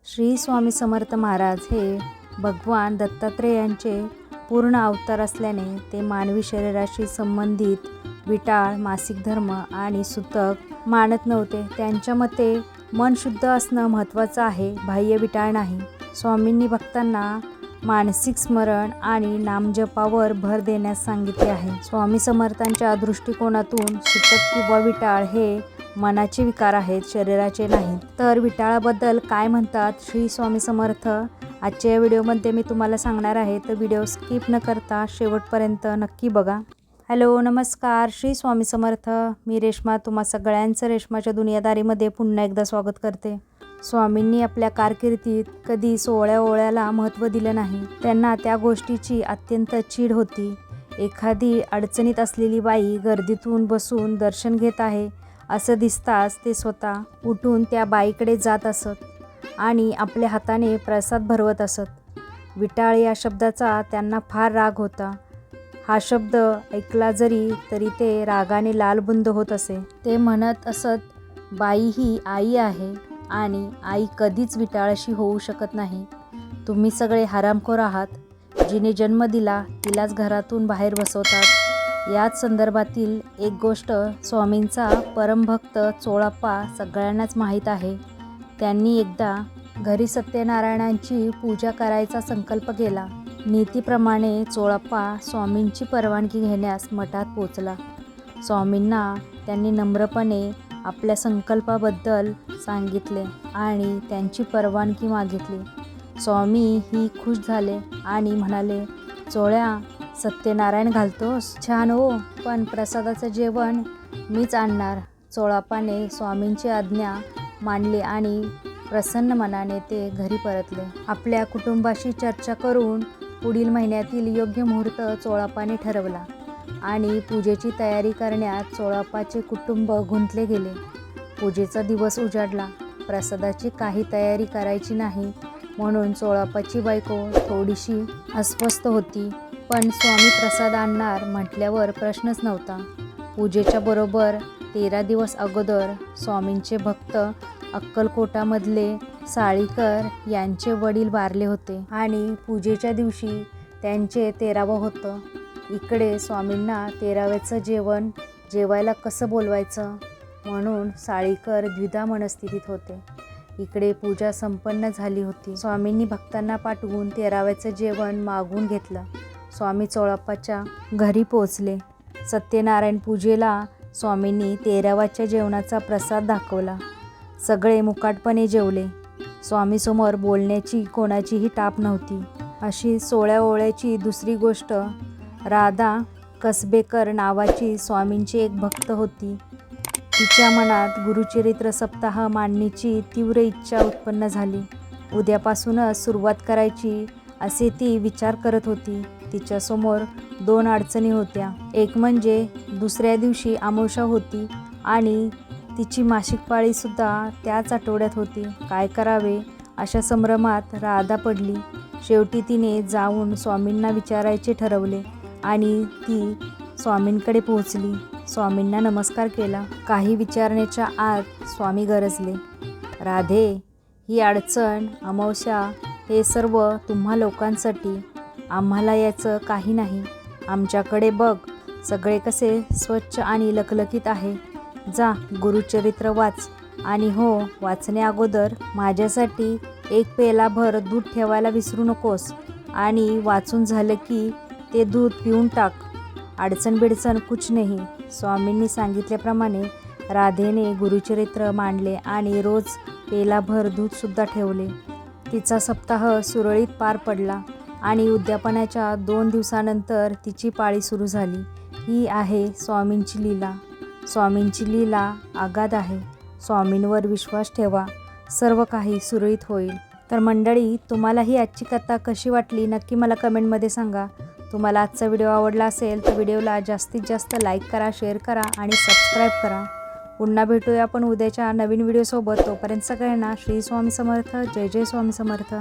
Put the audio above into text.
श्री स्वामी समर्थ महाराज हे भगवान दत्तात्रेयांचे पूर्ण अवतार असल्याने ते मानवी शरीराशी संबंधित विटाळ, मासिक धर्म आणि सूतक मानत नव्हते. त्यांच्या मते मन शुद्ध असणं महत्त्वाचं आहे, बाह्य विटाळ नाही. स्वामींनी भक्तांना मानसिक स्मरण आणि नामजपावर भर देण्यास सांगितले आहे. स्वामी समर्थांच्या दृष्टिकोनातून सूतक किंवा विटाळ हे मनाचे विकार आहेत, शरीराचे नाहीत. तर विटाळाबद्दल काय म्हणतात श्री स्वामी समर्थ आजच्या या व्हिडिओमध्ये मी तुम्हाला सांगणार आहे, तर व्हिडिओ स्किप न करता शेवटपर्यंत नक्की बघा. हॅलो, नमस्कार, श्री स्वामी समर्थ. मी रेश्मा तुम्हा सगळ्यांचं रेश्माच्या दुनियादारीमध्ये पुन्हा एकदा स्वागत करते. स्वामींनी आपल्या कारकिर्दीत कधी सोहळ्या ओळ्याला महत्त्व दिलं नाही. त्यांना त्या गोष्टीची अत्यंत चीड होती. एखादी अडचणीत असलेली बाई गर्दीतून बसून दर्शन घेत आहे असं दिसताच ते स्वतः उठून त्या बाईकडे जात असत आणि आपल्या हाताने प्रसाद भरवत असत. विटाळ या शब्दाचा त्यांना फार राग होता. हा शब्द ऐकला तरी ते रागाने लालबुंद होत असे. ते म्हणत असत, बाई ही आई आहे आणि आई कधीच विटाळशी होऊ शकत नाही. तुम्ही सगळे हरामखोर आहात. जिने जन्म दिला तिलाच घरातून बाहेर बसवतात. याच संदर्भातील एक गोष्ट स्वामींचा परमभक्त चोळाप्पा सगळ्यांनाच माहीत आहे. त्यांनी एकदा घरी सत्यनारायणांची पूजा करायचा संकल्प केला. नीतीप्रमाणे चोळाप्पा स्वामींची परवानगी घेण्यास मठात पोचला. स्वामींना त्यांनी नम्रपणे आपल्या संकल्पाबद्दल सांगितले आणि त्यांची परवानगी मागितली. स्वामी ही खुश झाले आणि म्हणाले, चोळ्या, सत्यनारायण घालतोस? छान हो, पण प्रसादाचं जेवण मीच आणणार. चोळाप्पाने स्वामींची आज्ञा मानली आणि प्रसन्न मनाने ते घरी परतले. आपल्या कुटुंबाशी चर्चा करून पुढील महिन्यातील योग्य मुहूर्त चोळाप्पाने ठरवला आणि पूजेची तयारी करण्यात चोळाप्पाचे कुटुंब गुंतले गेले. पूजेचा दिवस उजाडला. प्रसादाची काही तयारी करायची नाही म्हणून चोळाप्पाची बायको थोडीशी अस्वस्थ होती. पण स्वामी प्रसाद आणणार म्हटल्यावर प्रश्नच नव्हता. पूजेच्या बरोबर 13 दिवस अगोदर स्वामींचे भक्त अक्कलकोटामधले साळीकर यांचे वडील वारले होते आणि पूजेच्या दिवशी त्यांचे 13वं होतं. इकडे स्वामींना 13व्याचं जेवण जेवायला कसं बोलवायचं म्हणून साळीकर द्विधा मनस्थितीत होते. इकडे पूजा संपन्न झाली होती. स्वामींनी भक्तांना पाठवून 13व्याचं जेवण मागवून घेतलं. स्वामी चोळाप्पाच्या घरी पोचले. सत्यनारायण पूजेला स्वामींनी 13व्याच्या जेवणाचा प्रसाद दाखवला. सगळे मुकाटपणे जेवले. स्वामीसमोर बोलण्याची कोणाचीही टाप नव्हती. अशी सोळ्या ओळ्याची दुसरी गोष्ट, राधा कसबेकर नावाची स्वामींची एक भक्त होती. तिच्या मनात गुरुचरित्र सप्ताह मांडणीची तीव्र इच्छा उत्पन्न झाली. उद्यापासूनच सुरुवात करायची असे ती विचार करत होती. तिच्यासमोर 2 अडचणी होत्या. एक म्हणजे दुसऱ्या दिवशी अमावस्या होती आणि तिची मासिक पाळीसुद्धा त्याच आठवड्यात होती. काय करावे अशा संभ्रमात राधा पडली. शेवटी तिने जाऊन स्वामींना विचारायचे ठरवले आणि ती स्वामींकडे पोहोचली. स्वामींना नमस्कार केला. काही विचारण्याच्या आत स्वामी गरजले, राधे, ही अडचण, अमावस्या, हे सर्व तुम्हा लोकांसाठी. आम्हाला याचं काही नाही. आमच्याकडे बघ, सगळे कसे स्वच्छ आणि लखलखीत आहे. जा, गुरुचरित्र वाच आणि हो, वाचण्या अगोदर माझ्यासाठी 1 पेलाभर दूध ठेवायला विसरू नकोस आणि वाचून झालं की ते दूध पिऊन टाक. अडचण बिडचण कुछ नाही. स्वामींनी सांगितल्याप्रमाणे राधेने गुरुचरित्र मांडले आणि रोज पेलाभर दूधसुद्धा ठेवले. तिचा सप्ताह सुरळीत पार पडला आणि उद्यापनाच्या 2 दिवसानंतर तिची पाळी सुरू झाली. ही आहे स्वामींची लीला. स्वामींची लीला अगाध आहे. स्वामींवर विश्वास ठेवा, सर्व काही सुरळीत होईल. तर मंडळी, तुम्हाला ही आजची कथा कशी वाटली नक्की मला कमेंटमध्ये सांगा. तुम्हाला आजचा व्हिडिओ आवडला असेल तर व्हिडिओला जास्तीत जास्त लाईक करा, शेअर करा आणि सबस्क्राईब करा. पुन्हा भेटूया आपण उद्याच्या नवीन व्हिडिओसोबत. तोपर्यंत सगळ्यांना श्री स्वामी समर्थ. जय जय स्वामी समर्थ.